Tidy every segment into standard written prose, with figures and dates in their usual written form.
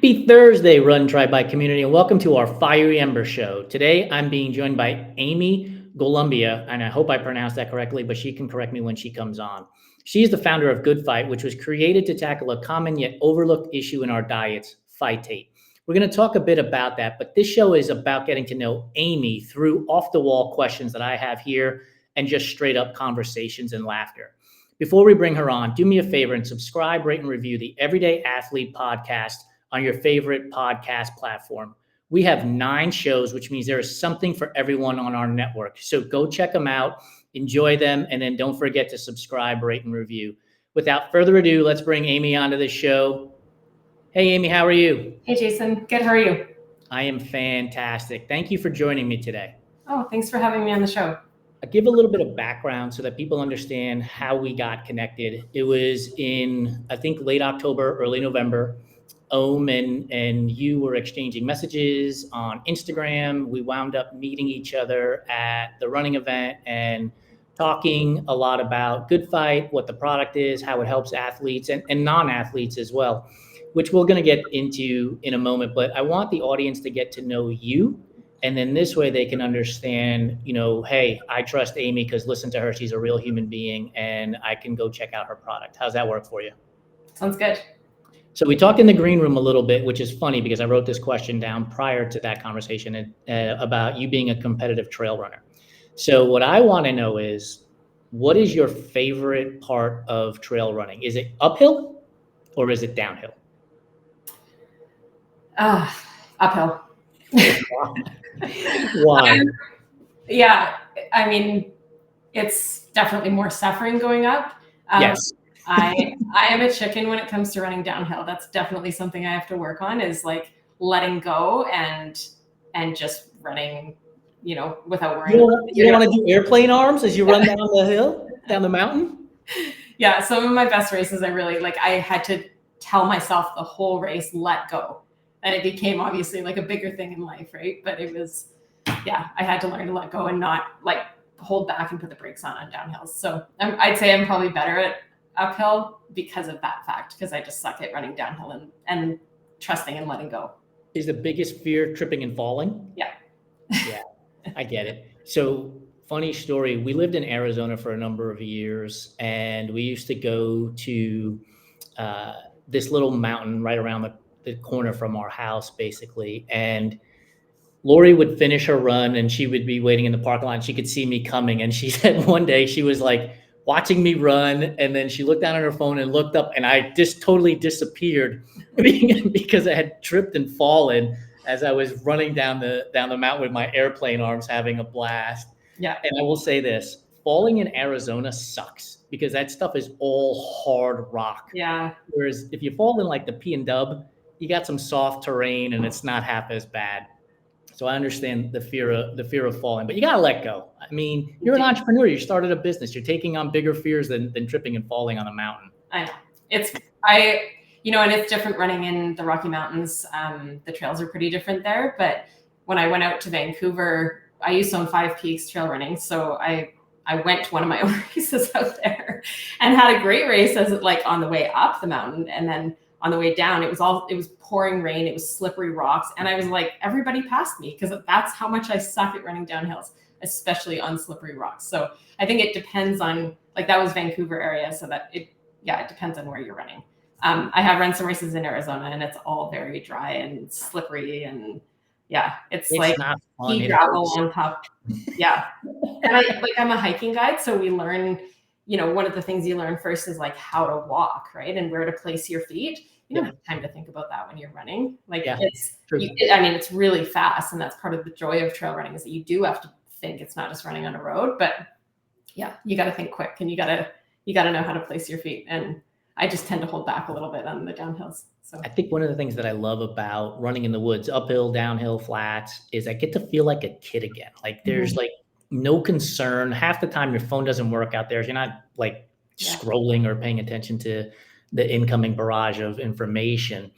Happy Thursday, Run Try Bike community, and welcome to our Fiery Embers show. Today, I'm being joined by Amy Golumbia, and I hope I pronounced that correctly, but she can correct me when she comes on. She's the founder of GoodPhyte, which was created to tackle a common yet overlooked issue in our diets, phytate. We're going to talk a bit about that, but this show is about getting to know Amy through off-the-wall questions that I have here and just straight-up conversations and laughter. Before we bring her on, do me a favor and subscribe, rate, and review the Everyday Athlete podcast on your favorite podcast platform. We have 9 shows, which means there is something for everyone on our network. So go check them out, enjoy them, and then don't forget to subscribe, rate, and review. Without further ado, let's bring Amy onto the show. Hey, Amy, how are you? Hey, Jason. Good. How are you? I am fantastic. Thank you for joining me today. Oh, thanks for having me on the show. I'll give a little bit of background so that people understand how we got connected. It was in, I think, late October, early November. And you were exchanging messages on Instagram. We wound up meeting each other at the running event and talking a lot about GoodPhyte, what the product is, how it helps athletes and non-athletes as well, which we're going to get into in a moment. But I want the audience to get to know you. And then this way they can understand, hey, I trust Amy because listen to her. She's a real human being and I can go check out her product. How's that work for you? Sounds good. So we talked in the green room a little bit, which is funny because I wrote this question down prior to that conversation about you being a competitive trail runner. So what I want to know is, what is your favorite part of trail running? Is it uphill or is it downhill? Uphill. Why? Yeah, I mean, it's definitely more suffering going up. Yes. I am a chicken when it comes to running downhill. That's definitely something I have to work on, is like letting go and just running, without worrying. You don't want to do airplane arms as you run down the hill, down the mountain? Yeah, some of my best races, I had to tell myself the whole race, let go. And it became obviously like a bigger thing in life, right? But it was, I had to learn to let go and not like hold back and put the brakes on downhills. So I'd say I'm probably better at uphill because of that fact, because I just suck at running downhill and trusting and letting go. Is the biggest fear tripping and falling? Yeah. Yeah, I get it. So funny story, we lived in Arizona for a number of years and we used to go to this little mountain right around the corner from our house, basically. And Lori would finish her run and she would be waiting in the parking lot and she could see me coming. And she said one day she was like watching me run and then she looked down at her phone and looked up and I just totally disappeared because I had tripped and fallen as I was running down the mountain with my airplane arms, having a blast. Yeah. And I will say this, falling in Arizona sucks because that stuff is all hard rock. Yeah. Whereas if you fall in like the P and Dub, you got some soft terrain and it's not half as bad. So I understand the fear of falling, but you got to let go. I mean, you're an entrepreneur. You started a business. You're taking on bigger fears than tripping and falling on a mountain. I know. And it's different running in the Rocky Mountains. The trails are pretty different there. But when I went out to Vancouver, I used to own Five Peaks trail running. So I went to one of my own races out there and had a great race on the way up the mountain. And then on the way down, it was pouring rain. It was slippery rocks. And I was like, everybody passed me because that's how much I suck at running downhills, especially on slippery rocks. So I think it depends on, that was Vancouver area. So that it depends on where you're running. I have run some races in Arizona and it's all very dry and slippery. And it's like pea gravel on top. Yeah. And I'm a hiking guide. So we learn, one of the things you learn first is like how to walk, right? And where to place your feet. You don't have time to think about that when you're running. It's really fast. And that's part of the joy of trail running, is that you do have to think. It's not just running on a road, but you got to think quick and you got to know how to place your feet. And I just tend to hold back a little bit on the downhills. So I think one of the things that I love about running in the woods, uphill, downhill, flats, is I get to feel like a kid again. Like there's like no concern. Half the time your phone doesn't work out there. You're not like scrolling or paying attention to the incoming barrage of information.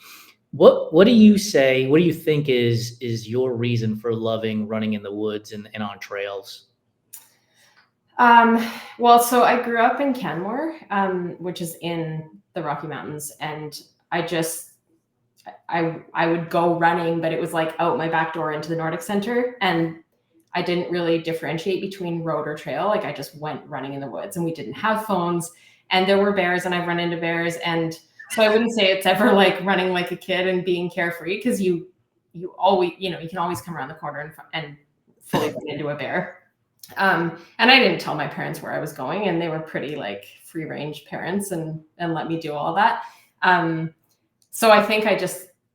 What do you say? What do you think is your reason for loving running in the woods and on trails? Well, so I grew up in Canmore, which is in the Rocky Mountains, and I would go running, but it was like out my back door into the Nordic Center, and I didn't really differentiate between road or trail. Like I just went running in the woods, and we didn't have phones, and there were bears, and I've run into bears, and so I wouldn't say it's ever like running like a kid and being carefree, because you always, you can always come around the corner and fully run into a bear. And I didn't tell my parents where I was going, and they were pretty like free range parents and let me do all that. So I think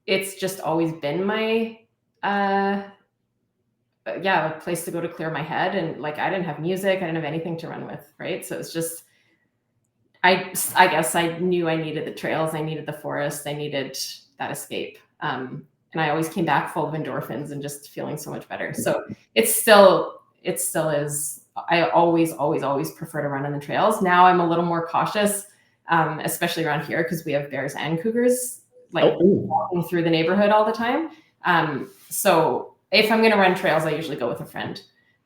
it's just always been my, a place to go to clear my head. And like, I didn't have music, I didn't have anything to run with. Right. So it's just, I guess I knew I needed the trails. I needed the forest. I needed that escape. And I always came back full of endorphins and just feeling so much better. So it still is. I always prefer to run on the trails. Now I'm a little more cautious, especially around here, because we have bears and cougars walking through the neighborhood all the time. So if I'm going to run trails, I usually go with a friend,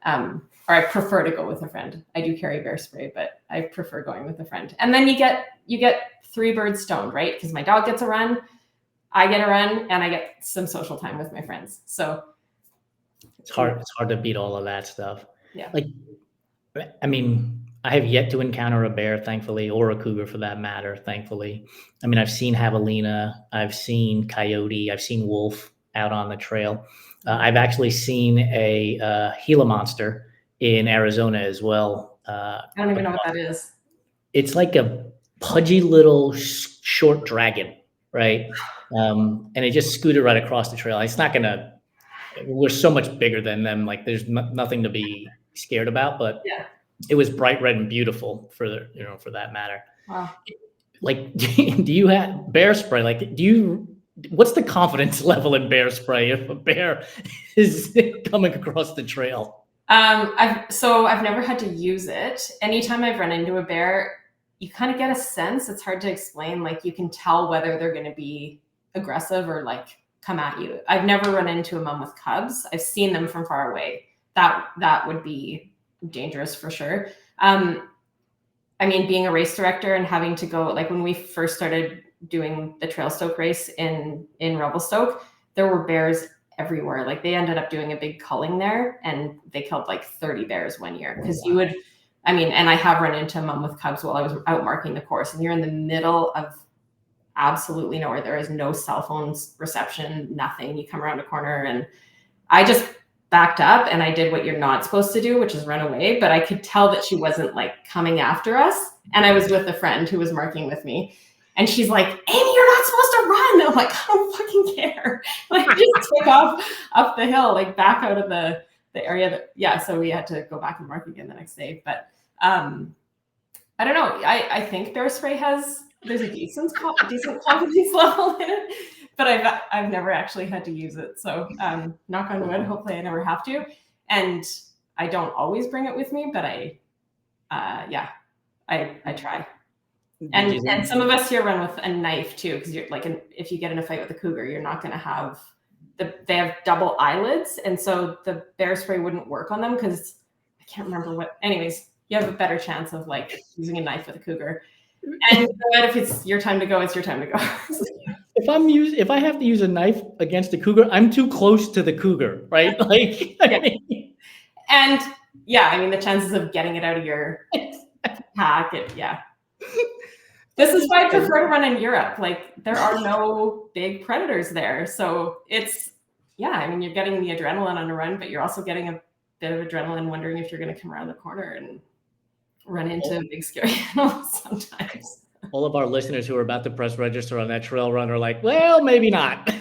or I prefer to go with a friend. I do carry bear spray, but I prefer going with a friend. And then you get 3 birds stoned, right? Because my dog gets a run, I get a run, and I get some social time with my friends. So it's hard to beat all of that stuff. Yeah. Like, I mean, I have yet to encounter a bear, thankfully, or a cougar for that matter, thankfully. I mean, I've seen javelina, I've seen coyote, I've seen wolf out on the trail. I've actually seen a Gila monster in Arizona as well. I don't even know what that is. It's like a pudgy little short dragon, right? And it just scooted right across the trail. It's not gonna. We're so much bigger than them. Like there's nothing to be scared about. But yeah, it was bright red and beautiful for that matter. Wow. Like, do you have bear spray? Like, what's the confidence level in bear spray if a bear is coming across the trail? I've never had to use it. Anytime I've run into a bear, you kind of get a sense. It's hard to explain. Like you can tell whether they're going to be aggressive or like come at you. I've never run into a mom with cubs. I've seen them from far away. That would be dangerous for sure. I mean, being a race director and having to go, like when we first started doing the Trailstoke race in Revelstoke, there were bears everywhere. Like they ended up doing a big culling there, and they killed like 30 bears one year. Because and I have run into a mom with cubs while I was out marking the course, and you're in the middle of absolutely nowhere. There is no cell phones reception, nothing. You come around a corner, and I just backed up and I did what you're not supposed to do, which is run away. But I could tell that she wasn't like coming after us. And I was with a friend who was marking with me. And she's like, Amy, you're not supposed to run. And I'm like, I don't fucking care. Like just took off up the hill, like back out of the area so we had to go back and mark again the next day. But I don't know. I think bear spray there's a decent confidence level in it, but I've never actually had to use it. So knock on wood, hopefully I never have to. And I don't always bring it with me, but I try. And some of us here run with a knife too, because you're like, if you get in a fight with a cougar, you're not going to have they have double eyelids, and so the bear spray wouldn't work on them because I can't remember what. Anyways, you have a better chance of like using a knife with a cougar. And if it's your time to go, it's your time to go. If I have to use a knife against a cougar, I'm too close to the cougar, right? Like, and the chances of getting it out of your pack, This is why I prefer to run in Europe. Like there are no big predators there. So it's, you're getting the adrenaline on a run, but you're also getting a bit of adrenaline wondering if you're going to come around the corner and run into a big scary animal sometimes. All of our listeners who are about to press register on that trail run are like, well, maybe not.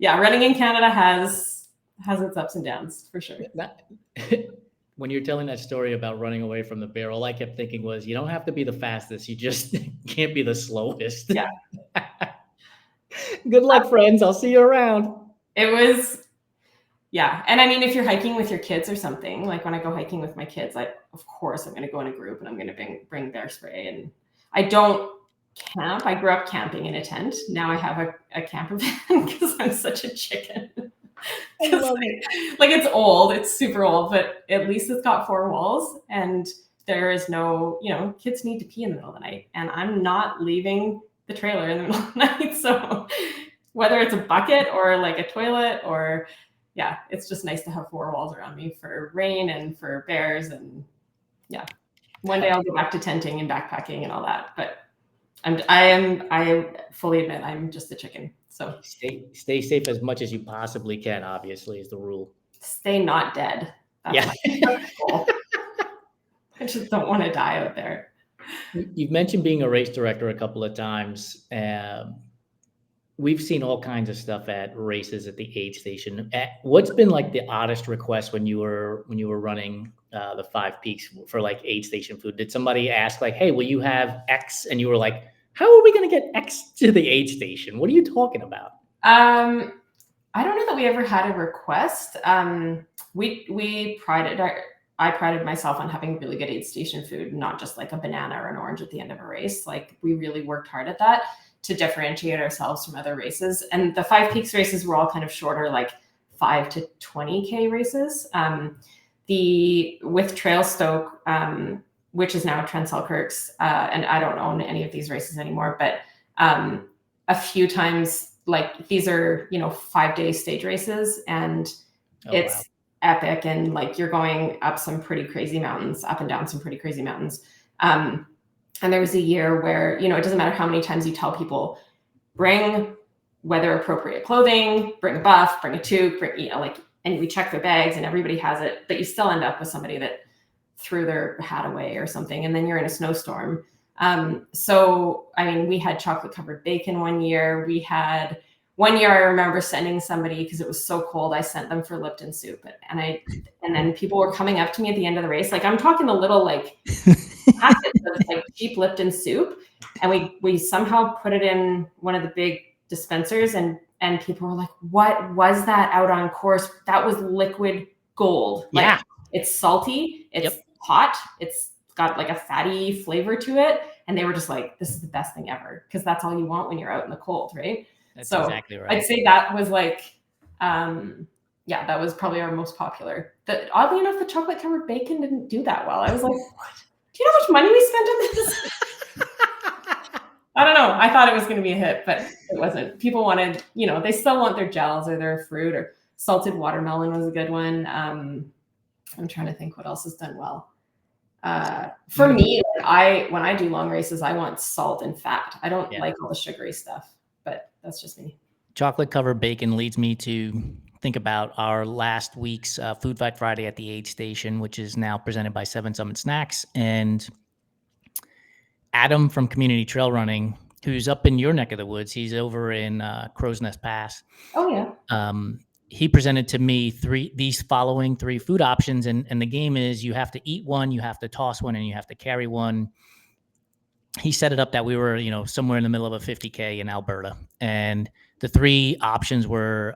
Running in Canada has its ups and downs for sure. When you're telling that story about running away from the bear, all I kept thinking was, you don't have to be the fastest. You just can't be the slowest. Yeah. Good luck, friends. I'll see you around. It was, And I mean, if you're hiking with your kids or something, like when I go hiking with my kids, of course, I'm going to go in a group and I'm going to bring bear spray. And I don't camp. I grew up camping in a tent. Now I have a camper van because I'm such a chicken. I love it. Like it's old, it's super old, but at least it's got 4 walls, and there is no, kids need to pee in the middle of the night, and I'm not leaving the trailer in the middle of the night. So whether it's a bucket or like a toilet, or yeah, it's just nice to have four walls around me for rain and for bears. And yeah, one day I'll go back to tenting and backpacking and all that. But I fully admit I'm just a chicken. So stay safe as much as you possibly can, obviously, is the rule. Stay not dead. That's my goal. I just don't want to die out there. You've mentioned being a race director a couple of times. We've seen all kinds of stuff at races at the aid station. What's been like the oddest request when you were running the Five Peaks for like aid station food? Did somebody ask like, "Hey, will you have X?" And you were like, "How are we going to get X to the aid station? What are you talking about?" I don't know that we ever had a request. I prided myself on having really good aid station food, not just like a banana or an orange at the end of a race. Like we really worked hard at that to differentiate ourselves from other races. And the Five Peaks races were all kind of shorter, like 5 to 20K races. With Trailstoke, which is now Trent Selkirk's, and I don't own any of these races anymore, but a few times, like these are, 5-day stage races, and it's epic. And like you're going up some pretty crazy mountains, up and down some pretty crazy mountains. And there was a year where, it doesn't matter how many times you tell people, bring weather appropriate clothing, bring a buff, bring a toque, and we check their bags and everybody has it, but you still end up with somebody that threw their hat away or something. And then you're in a snowstorm. So, we had chocolate covered bacon one year. One year I remember sending somebody, because it was so cold, I sent them for Lipton soup. And then people were coming up to me at the end of the race. Like I'm talking a little like packets of like cheap Lipton soup. And we somehow put it in one of the big dispensers, and people were like, "What was that out on course? That was liquid gold." Like it's salty, it's hot, it's got like a fatty flavor to it. And they were just like, "This is the best thing ever." Because that's all you want when you're out in the cold, right? That's exactly right. I'd say that was like, that was probably our most popular. Oddly enough, the chocolate covered bacon didn't do that well. I was like, "What? Do you know how much money we spent on this?" I don't know. I thought it was going to be a hit, but it wasn't. People wanted, they still want their gels or their fruit, or salted watermelon was a good one. I'm trying to think what else has done well. For me, when I do long races, I want salt and fat. I don't like all the sugary stuff, but that's just me. Chocolate covered bacon leads me to think about our last week's Food Fight Friday at the aid station, which is now presented by Seven Summit Snacks. And Adam from Community Trail Running, who's up in your neck of the woods, he's over in Crow's Nest Pass. Oh yeah. He presented to me these following three food options, and the game is you have to eat one, you have to toss one, and you have to carry one. He set it up that we were, somewhere in the middle of a 50K in Alberta, and the three options were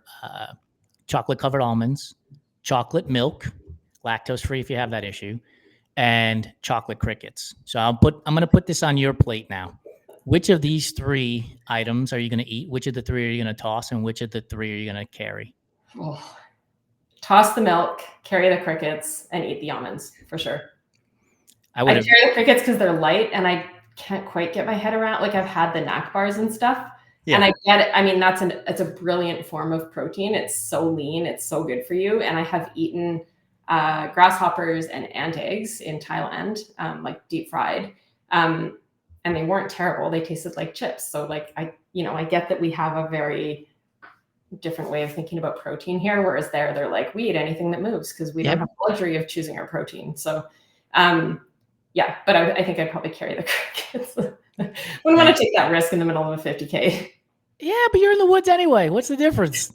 chocolate covered almonds, chocolate milk, lactose free if you have that issue, and chocolate crickets. So I'm going to put this on your plate now. Which of these three items are you going to eat? Which of the three are you going to toss? And which of the three are you going to carry? Oh, toss the milk, carry the crickets, and eat the almonds for sure. I carry the crickets because they're light, and I can't quite get my head around. Like I've had the knack bars and stuff, and I get it. It's a brilliant form of protein. It's so lean, it's so good for you. And I have eaten grasshoppers and ant eggs in Thailand, like deep fried. And they weren't terrible. They tasted like chips. So like I get that we have a very different way of thinking about protein here, whereas they're like, we eat anything that moves because we don't have the luxury of choosing our protein. So but I think I'd probably carry the crickets. Wouldn't want to take that risk in the middle of a 50K. Yeah, but you're in the woods anyway. What's the difference?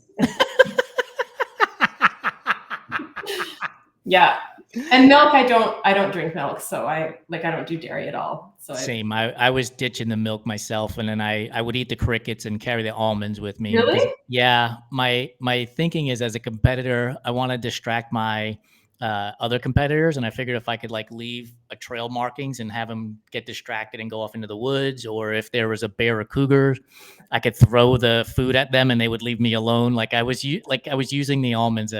Yeah. And milk, I don't drink milk, so I don't do dairy at all. So same. I was ditching the milk myself, and then I would eat the crickets and carry the almonds with me. Really? Yeah. My thinking is, as a competitor, I want to distract my other competitors, and I figured if I could like leave a trail markings and have them get distracted and go off into the woods, or if there was a bear or cougar, I could throw the food at them and they would leave me alone. I was using the almonds,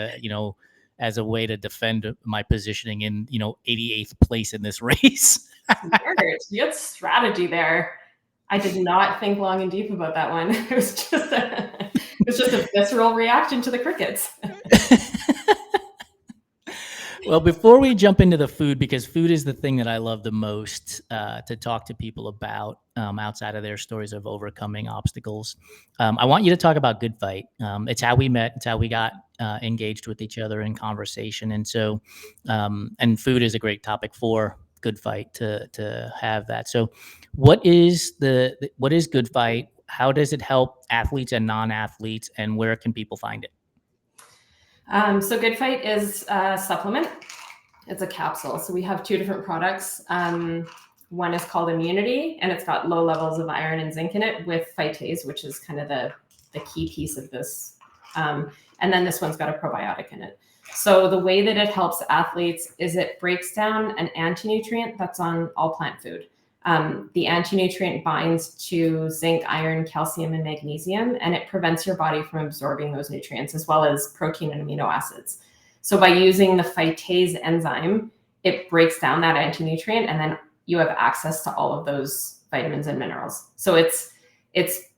as a way to defend my positioning in, 88th place in this race. You had strategy there. I did not think long and deep about that one. It was just a visceral reaction to the crickets. Well, before we jump into the food, because food is the thing that I love the most to talk to people about outside of their stories of overcoming obstacles, I want you to talk about GoodPhyte. It's how we met. It's how we got engaged with each other in conversation. And so, and food is a great topic for GoodPhyte to have that. So what is what is GoodPhyte? How does it help athletes and non-athletes, and where can people find it? So GoodPhyte is a supplement. It's a capsule. So we have two different products. One is called Immunity, and it's got low levels of iron and zinc in it with phytase, which is kind of the key piece of this. And then this one's got a probiotic in it. So the way that it helps athletes is it breaks down an antinutrient that's on all plant food. The antinutrient binds to zinc, iron, calcium, and magnesium, and it prevents your body from absorbing those nutrients as well as protein and amino acids. So by using the phytase enzyme, it breaks down that antinutrient, and then you have access to all of those vitamins and minerals. So it's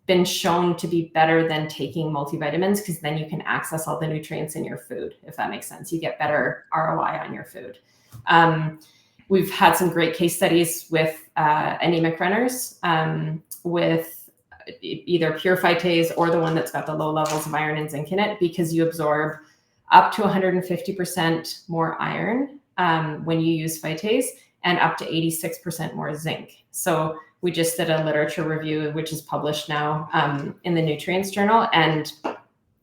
been shown to be better than taking multivitamins, because then you can access all the nutrients in your food, if that makes sense. You get better ROI on your food. We've had some great case studies with anemic runners with either pure phytase or the one that's got the low levels of iron and zinc in it, because you absorb up to 150% more iron when you use phytase, and up to 86% more zinc. So we just did a literature review, which is published now in the Nutrients Journal, and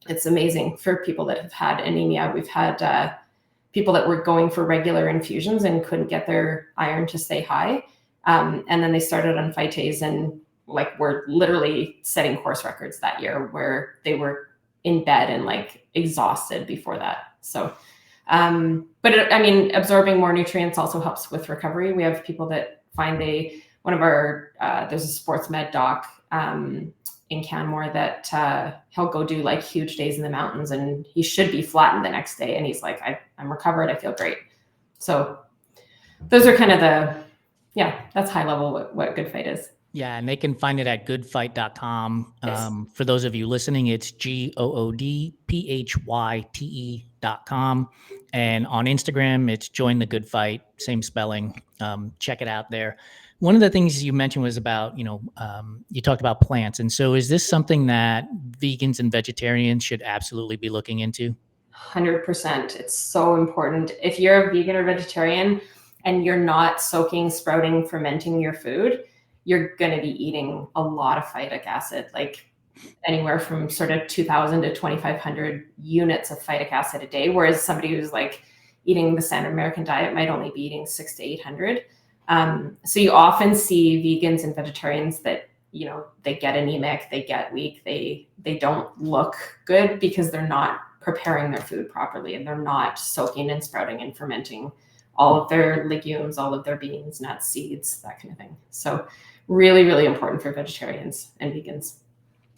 it's amazing for people that have had anemia. We've had people that were going for regular infusions and couldn't get their iron to stay high. And then they started on phytase, and like were literally setting course records that year, where they were in bed and like exhausted before that. So, absorbing more nutrients also helps with recovery. We have people that find there's a sports med doc in Canmore that he'll go do like huge days in the mountains, and he should be flattened the next day. And he's like, I'm recovered. I feel great. So those are kind of that's high level what GoodPhyte is. Yeah, and they can find it at goodphyte.com. Yes. For those of you listening, it's GoodPhyte.com. And on Instagram, it's Join the GoodPhyte, same spelling. Check it out there. One of the things you mentioned was about, you talked about plants. And so is this something that vegans and vegetarians should absolutely be looking into? 100%. It's so important. If you're a vegan or vegetarian and you're not soaking, sprouting, fermenting your food, you're going to be eating a lot of phytic acid, like anywhere from sort of 2,000 to 2,500 units of phytic acid a day. Whereas somebody who's like eating the standard American diet might only be eating 600 to 800. So you often see vegans and vegetarians that, they get anemic, they get weak, they don't look good because they're not preparing their food properly, and they're not soaking and sprouting and fermenting all of their legumes, all of their beans, nuts, seeds, that kind of thing. So really, really important for vegetarians and vegans.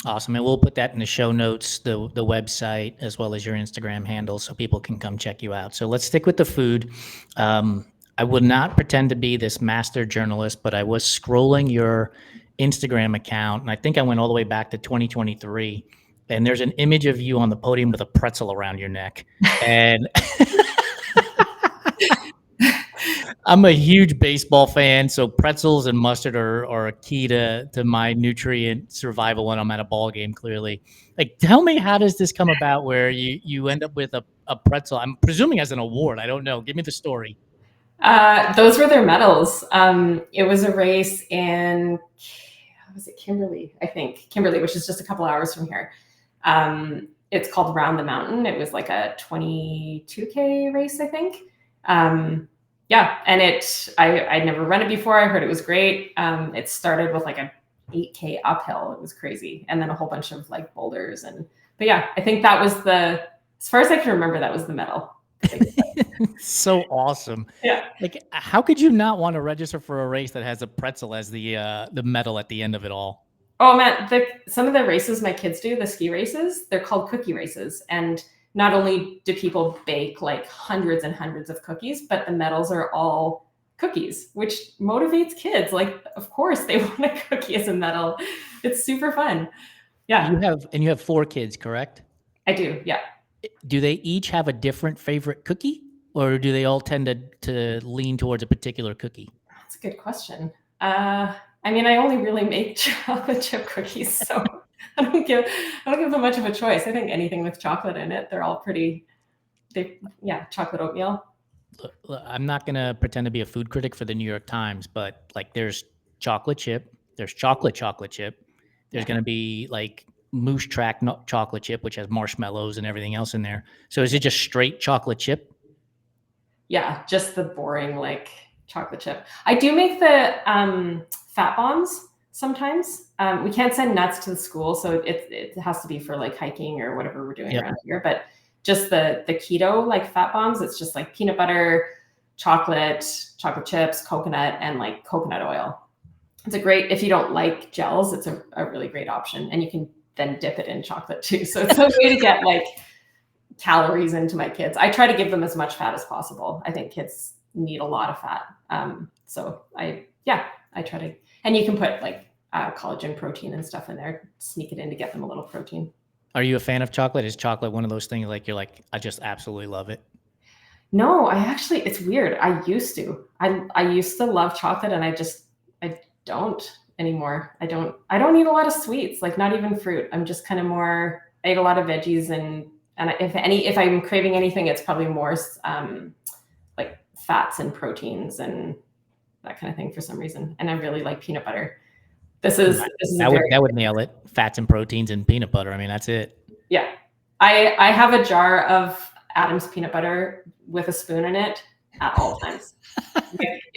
Awesome. And we'll put that in the show notes, the website, as well as your Instagram handle, so people can come check you out. So let's stick with the food. I would not pretend to be this master journalist, but I was scrolling your Instagram account, and I think I went all the way back to 2023. And there's an image of you on the podium with a pretzel around your neck. And I'm a huge baseball fan, so pretzels and mustard are a key to my nutrient survival when I'm at a ball game, clearly. Like, tell me, how does this come about where you end up with a pretzel? I'm presuming as an award. I don't know. Give me the story. Those were their medals. It was a race in, was it Kimberly? I think Kimberly, which is just a couple hours from here. It's called Round the Mountain. It was like a 22K race, I think. And I'd never run it before. I heard it was great. It started with like a 8K uphill. It was crazy. And then a whole bunch of like boulders. But yeah, I think that was as far as I can remember, that was the medal. So awesome. Yeah. Like, how could you not want to register for a race that has a pretzel as the medal at the end of it all? Oh man, some of the races my kids do, the ski races, they're called cookie races. And not only do people bake like hundreds and hundreds of cookies, but the medals are all cookies, which motivates kids. Like, of course they want a cookie as a medal. It's super fun. Yeah. You have 4 kids, correct? I do. Yeah. Do they each have a different favorite cookie, or do they all tend to lean towards a particular cookie? That's a good question. I mean, I only really make chocolate chip cookies, so I don't give them much of a choice. I think anything with chocolate in it, they're all pretty. Chocolate oatmeal. Look, I'm not gonna pretend to be a food critic for the New York Times, but like, there's chocolate chip, there's chocolate chip, there's gonna be like Moose Track chocolate chip, which has marshmallows and everything else in there. So is it just straight chocolate chip? Yeah, just the boring like chocolate chip. I do make the fat bombs sometimes. We can't send nuts to the school, so it has to be for like hiking or whatever we're doing around here. But just the keto like fat bombs, it's just like peanut butter, chocolate chips, coconut, and like coconut oil. It's a great, if you don't like gels, it's a really great option. And you can then dip it in chocolate too. So it's a way to get like calories into my kids. I try to give them as much fat as possible. I think kids need a lot of fat. So I try to, and you can put like collagen protein and stuff in there, sneak it in to get them a little protein. Are you a fan of chocolate? Is chocolate one of those things like you're like, I just absolutely love it? No, it's weird. I used to love chocolate, and I don't anymore. I don't eat a lot of sweets, like not even fruit. I'm just kind of more, I eat a lot of veggies, and if I'm craving anything, it's probably more like fats and proteins and that kind of thing for some reason. And I really like peanut butter. That would nail it. Fats and proteins and peanut butter. I mean, that's it. Yeah. I have a jar of Adam's peanut butter with a spoon in it at all times.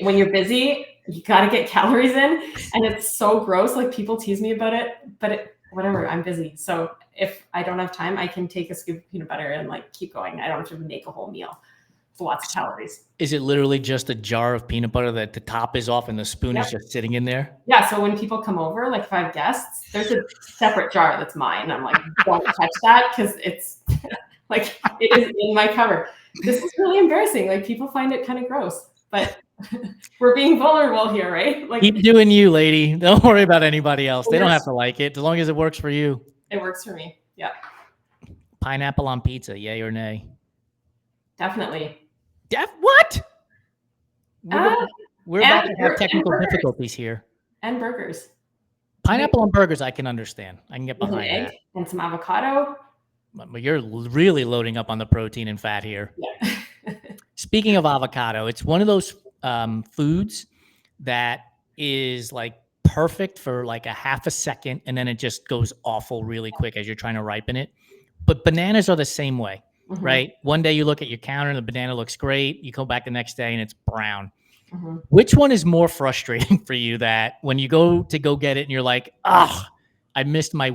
When you're busy, you got to get calories in, and it's so gross. Like, people tease me about it, but whatever, I'm busy. So if I don't have time, I can take a scoop of peanut butter and like keep going. I don't have to make a whole meal. It's lots of calories. Is it literally just a jar of peanut butter that the top is off and the spoon is just sitting in there? Yeah. So when people come over, like if I have guests, there's a separate jar that's mine. I'm like, don't touch that, because it's like, it is in my cupboard. This is really embarrassing. Like, people find it kind of gross, but we're being vulnerable here, right? Like, keep doing you, lady. Don't worry about anybody else. They don't have to like it, as long as it works for you. It works for me. Yeah. Pineapple on pizza, yay or nay? Definitely. What? We're about to have technical difficulties here. And burgers. Pineapple on burgers, I can understand. I can get behind egg that. And some avocado. But you're really loading up on the protein and fat here. Yeah. Speaking of avocado, it's one of those foods that is like perfect for like a half a second, and then it just goes awful really quick as you're trying to ripen it. But bananas are the same way, right? One day you look at your counter and the banana looks great. You go back the next day and it's brown. Which one is more frustrating for you, that when you go get it and you're like, I missed my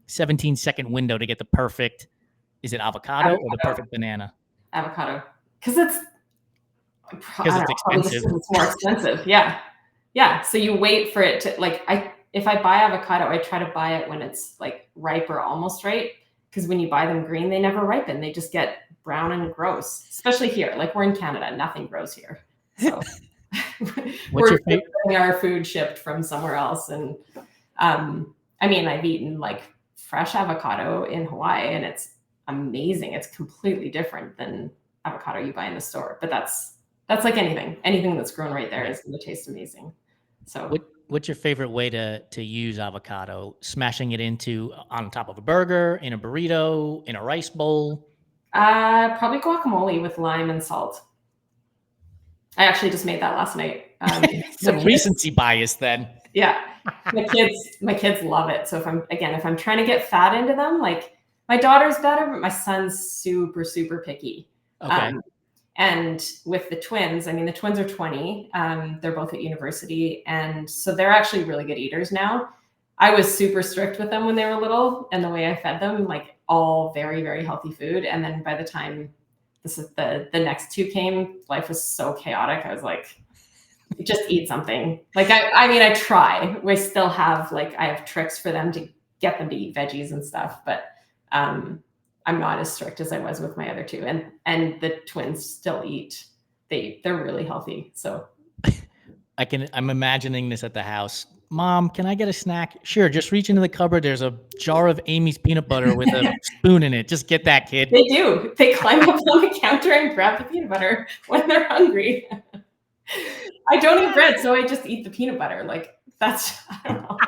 17-second window to get the perfect, is it avocado or the perfect banana? Avocado. Because it's expensive. It's more expensive. Yeah. So you wait for it to, like, if I buy avocado, I try to buy it when it's like ripe or almost ripe. Because when you buy them green, they never ripen. They just get brown and gross, especially here. Like, we're in Canada, nothing grows here. So we're getting our food shipped from somewhere else. And I mean, I've eaten like fresh avocado in Hawaii, and it's amazing. It's completely different than avocado you buy in the store. But that's like anything that's grown right there is going to taste amazing. So what's your favorite way to use avocado? Smashing it into on top of a burger, in a burrito, in a rice bowl? Probably guacamole with lime and salt. I actually just made that last night. Some recency bias then. Yeah. My kids love it. So if I'm trying to get fat into them, like, my daughter's better, but my son's super, super picky. Okay. And with the twins, I mean, the twins are 20. They're both at university. And so they're actually really good eaters now. I was super strict with them when they were little, and the way I fed them, like, all very, very healthy food. And then by the time the next two came, life was so chaotic. I was like, just eat something. Like, I mean, I try. We still have, like, I have tricks for them to get them to eat veggies and stuff, but I'm not as strict as I was with my other two. And the twins still eat. They're really healthy. So I'm imagining this at the house. Mom, can I get a snack? Sure. Just reach into the cupboard. There's a jar of Amy's peanut butter with a spoon in it. Just get that, kid. They do. They climb up on the counter and grab the peanut butter when they're hungry. I don't eat bread, so I just eat the peanut butter. Like that's, I don't know.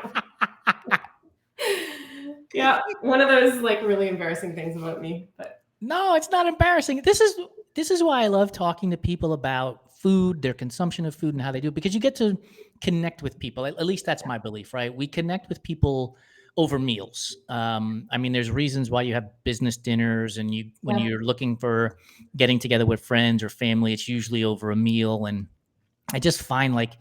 Yeah, one of those like really embarrassing things about me. But no, it's not embarrassing. This is why I love talking to people about food, their consumption of food, and how they do it, because you get to connect with people. At least that's my belief, right? We connect with people over meals. I mean, there's reasons why you have business dinners, and when you're looking for getting together with friends or family, it's usually over a meal. And I just find like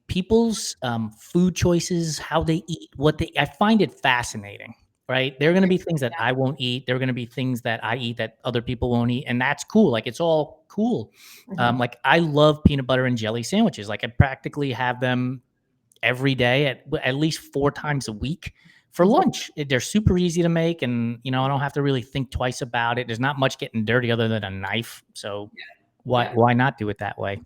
people's food choices, how they eat, I find it fascinating, right? There are going to be things that I won't eat. There are going to be things that I eat that other people won't eat. And that's cool. Like it's all cool. Like I love peanut butter and jelly sandwiches. Like I practically have them every day at least 4 times a week for lunch. They're super easy to make. And, I don't have to really think twice about it. There's not much getting dirty other than a knife. So why not do it that way?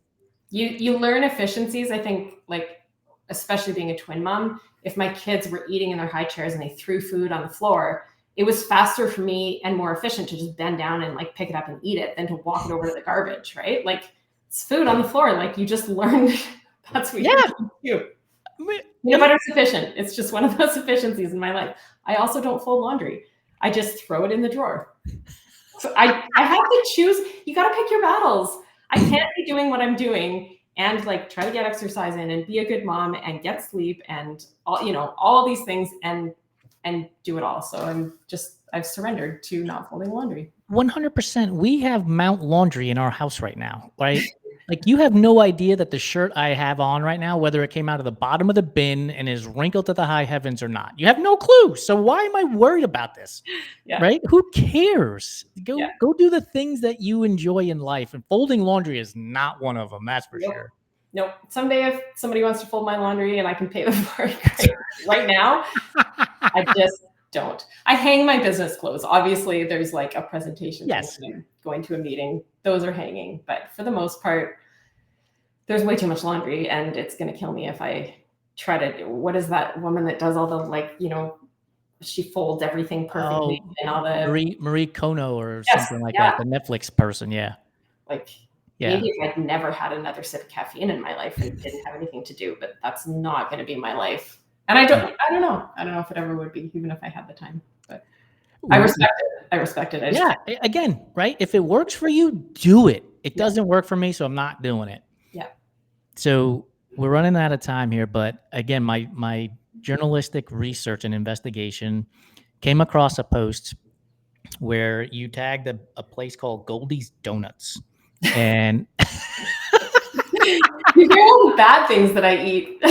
You learn efficiencies, I think, like especially being a twin mom. If my kids were eating in their high chairs and they threw food on the floor, it was faster for me and more efficient to just bend down and like pick it up and eat it than to walk it over to the garbage, right? Like it's food on the floor. Like you just learned that's what you do. Peanut butter's efficient. It's just one of those efficiencies in my life. I also don't fold laundry. I just throw it in the drawer. So I have to choose. You got to pick your battles. I can't be doing what I'm doing and like try to get exercise in and be a good mom and get sleep and all these things and do it all. So I've surrendered to not folding laundry. 100%. We have Mount Laundry in our house right now, right? Like you have no idea that the shirt I have on right now, whether it came out of the bottom of the bin and is wrinkled to the high heavens or not. You have no clue. So why am I worried about this? Yeah. Right? Who cares? Go do the things that you enjoy in life. And folding laundry is not one of them. That's for sure. Nope. Someday if somebody wants to fold my laundry and I can pay them for it, great. Right now, I just don't. I hang my business clothes. Obviously, there's like a presentation. Yes. Thing, going to a meeting. Those are hanging. But for the most part, there's way too much laundry and it's going to kill me if I try to. What is that woman that does all the she folds everything perfectly and all the Marie Kono or something like that. The Netflix person. Yeah. Maybe if I'd never had another sip of caffeine in my life and didn't have anything to do, but that's not going to be my life. And I don't know. I don't know if it ever would be, even if I had the time. But I respect it. Again, right? If it works for you, do it. It doesn't work for me, so I'm not doing it. Yeah. So we're running out of time here, but again, my journalistic research and investigation came across a post where you tagged a place called Goldie's Donuts. And you hear all the bad things that I eat.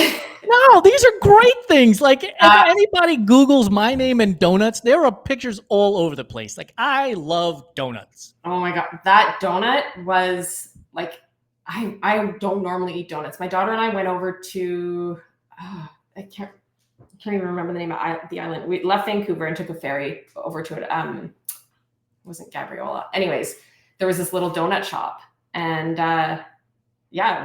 No, these are great things. Like if anybody Googles my name and donuts, there are pictures all over the place. Like I love donuts. Oh my God. That donut was like, I don't normally eat donuts. My daughter and I went over to, I can't even remember the name of the island. We left Vancouver and took a ferry over to it. It wasn't Gabriola. Anyways, there was this little donut shop and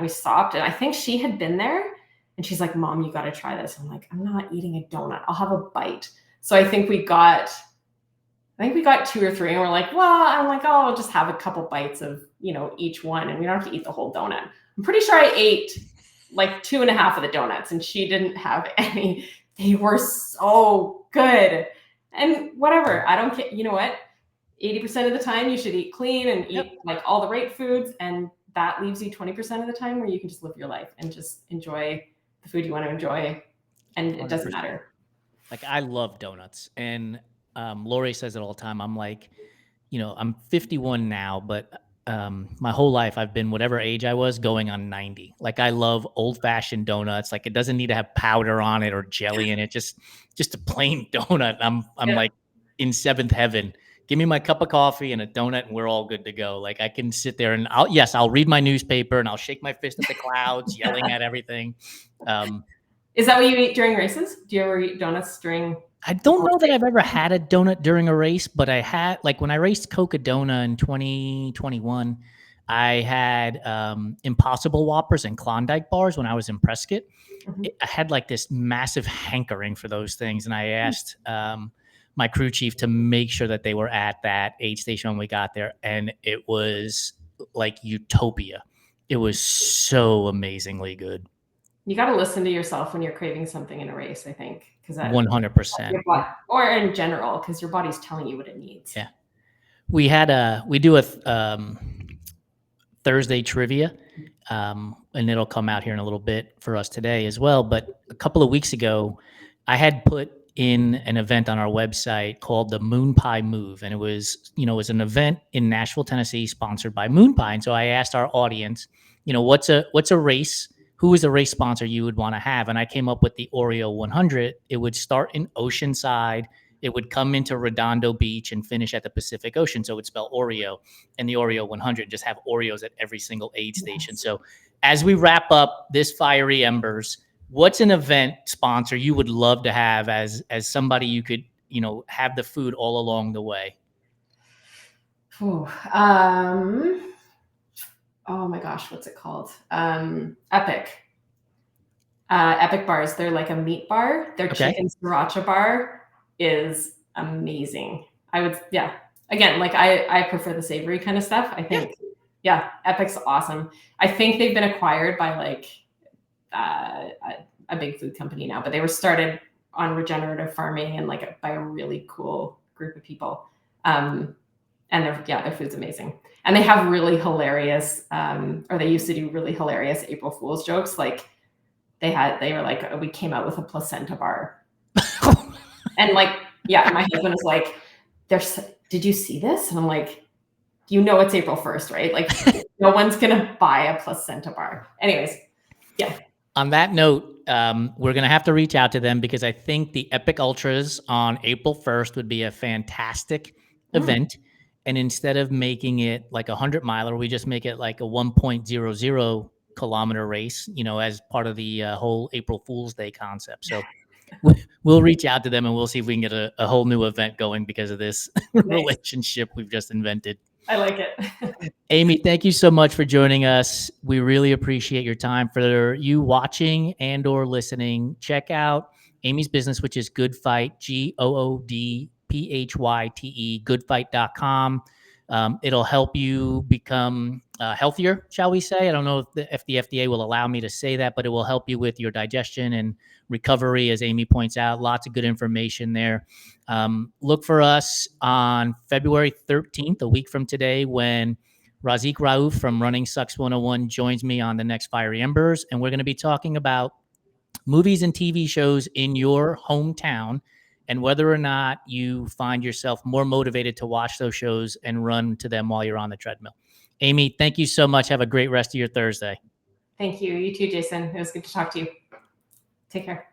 we stopped and I think she had been there and she's like, Mom, you got to try this. I'm like, I'm not eating a donut. I'll have a bite. So I think we got 2 or 3 and we're like, I'll just have a couple bites of, each one and we don't have to eat the whole donut. I'm pretty sure I ate like 2.5 of the donuts and she didn't have any. They were so good and whatever. I don't care. You know what? 80% of the time you should eat clean and eat like all the right foods. And that leaves you 20% of the time where you can just live your life and just enjoy the food you want to enjoy. And it doesn't matter. Like I love donuts and Lori says it all the time. I'm like, I'm 51 now, but my whole life I've been whatever age I was going on 90. Like I love old fashioned donuts. Like it doesn't need to have powder on it or jelly in it. Just a plain donut. I'm like in seventh heaven. Give me my cup of coffee and a donut and we're all good to go. Like I can sit there and I'll read my newspaper and I'll shake my fist at the clouds, yelling at everything. Is that what you eat during races? Do you ever eat donuts during? I don't know that I've ever had a donut during a race, but I had, like when I raced Cocodona in 2021, I had Impossible Whoppers and Klondike bars when I was in Prescott. I had like this massive hankering for those things, and I asked my crew chief to make sure that they were at that aid station when we got there, and it was like utopia. It was so amazingly good. You got to listen to yourself when you're craving something in a race, I think, because 100%. Or in general, because your body's telling you what it needs. Yeah. We do a Thursday trivia, and it'll come out here in a little bit for us today as well. But a couple of weeks ago, I had put in an event on our website called the Moon Pie Move, and it was an event in Nashville, Tennessee, sponsored by Moon Pie. And so I asked our audience, what's a race? Who is a race sponsor you would want to have? And I came up with the Oreo 100. It would start in Oceanside. It would come into Redondo Beach and finish at the Pacific Ocean. So it would spell Oreo, and the Oreo 100, just have Oreos at every single aid station. So as we wrap up this Fiery Embers, what's an event sponsor you would love to have as somebody you could, have the food all along the way? Oh my gosh, what's it called? Epic. Epic bars. They're like a meat bar. Their chicken sriracha bar is amazing. Again, like I prefer the savory kind of stuff. I think, Epic's awesome. I think they've been acquired by like a big food company now, but they were started on regenerative farming and like by a really cool group of people. And their food's amazing. And they have really hilarious, or they used to do really hilarious April Fool's jokes. Like they were like, we came out with a placenta bar. And like, my husband was like, did you see this? And I'm like, it's April 1st, right? Like no one's going to buy a placenta bar. Anyways, yeah. On that note, we're going to have to reach out to them because I think the Epic Ultras on April 1st would be a fantastic event. And instead of making it like a 100-miler, we just make it like a 1.00 kilometer race, as part of the whole April Fool's Day concept. So we'll reach out to them and we'll see if we can get a whole new event going because of this relationship we've just invented. I like it. Amy, thank you so much for joining us. We really appreciate your time. For you watching and or listening, check out Amy's business, which is GoodPhyte, GoodPhyte, goodphyte.com. It'll help you become healthier, shall we say. I don't know if the FDA will allow me to say that, but it will help you with your digestion and recovery, as Amy points out. Lots of good information there. Look for us on February 13th, a week from today, when Razik Raouf from Running Sucks 101 joins me on the next Fiery Embers, and we're going to be talking about movies and TV shows in your hometown and whether or not you find yourself more motivated to watch those shows and run to them while you're on the treadmill. Amy, thank you so much. Have a great rest of your Thursday. Thank you. You too, Jason. It was good to talk to you. Take care.